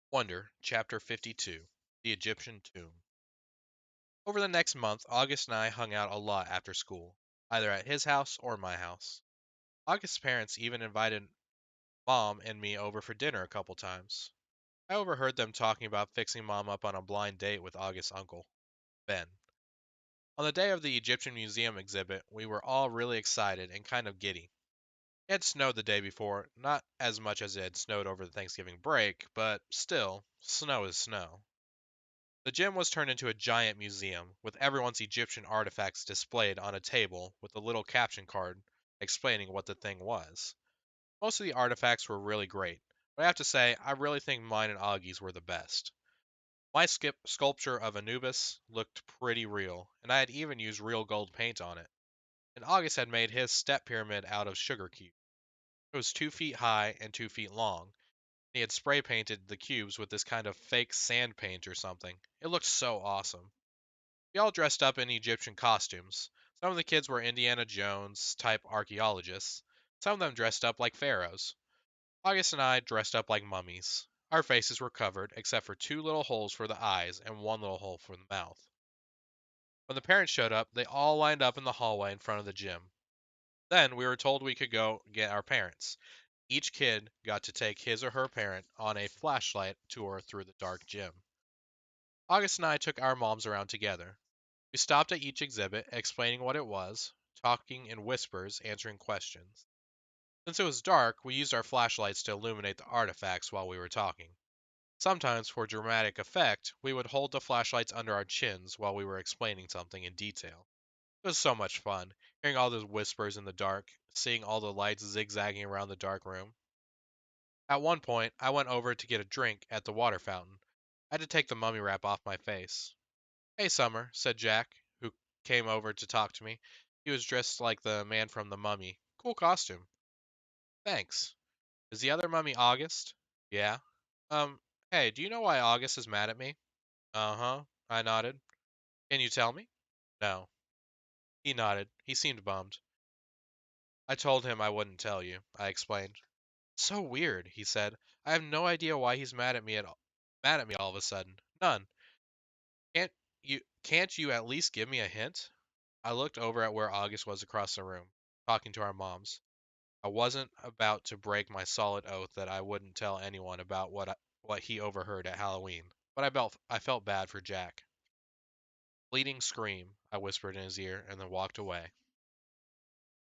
Wonder, Chapter 52 The Egyptian Tomb. Over the next month, August and I hung out a lot after school, either at his house or my house. August's parents even invited Mom and me over for dinner a couple times. I overheard them talking about fixing Mom up on a blind date with August's uncle, Ben. On the day of the Egyptian Museum exhibit, we were all really excited and kind of giddy. It had snowed the day before, not as much as it had snowed over the Thanksgiving break, but still, snow is snow. The gym was turned into a giant museum, with everyone's Egyptian artifacts displayed on a table with a little caption card explaining what the thing was. Most of the artifacts were really great, but I have to say, I really think mine and Augie's were the best. My sculpture of Anubis looked pretty real, and I had even used real gold paint on it. And August had made his step pyramid out of sugar cubes. It was 2 feet high and 2 feet long. He had spray painted the cubes with this kind of fake sand paint or something. It looked so awesome. We all dressed up in Egyptian costumes. Some of the kids were Indiana Jones type archaeologists. Some of them dressed up like pharaohs. August and I dressed up like mummies. Our faces were covered, except for two little holes for the eyes and one little hole for the mouth. When the parents showed up, they all lined up in the hallway in front of the gym. Then we were told we could go get our parents. Each kid got to take his or her parent on a flashlight tour through the dark gym. August and I took our moms around together. We stopped at each exhibit, explaining what it was, talking in whispers, answering questions. Since it was dark, we used our flashlights to illuminate the artifacts while we were talking. Sometimes, for dramatic effect, we would hold the flashlights under our chins while we were explaining something in detail. It was so much fun, hearing all those whispers in the dark, seeing all the lights zigzagging around the dark room. At one point, I went over to get a drink at the water fountain. I had to take the mummy wrap off my face. "Hey, Summer," said Jack, who came over to talk to me. He was dressed like the man from The Mummy. Cool costume. Thanks. Is the other mummy August? Yeah. Um, hey, do you know why August is mad at me? Uh-huh. I nodded. Can you tell me? No. He nodded. He seemed bummed. I told him I wouldn't tell you, I explained. So weird, he said. I have no idea why he's mad at me all of a sudden. None. Can't can't you at least give me a hint? I looked over at where August was across the room, talking to our moms. I wasn't about to break my solid oath that I wouldn't tell anyone about what he overheard at Halloween, but I felt bad for Jack. Bleeding scream, I whispered in his ear and then walked away.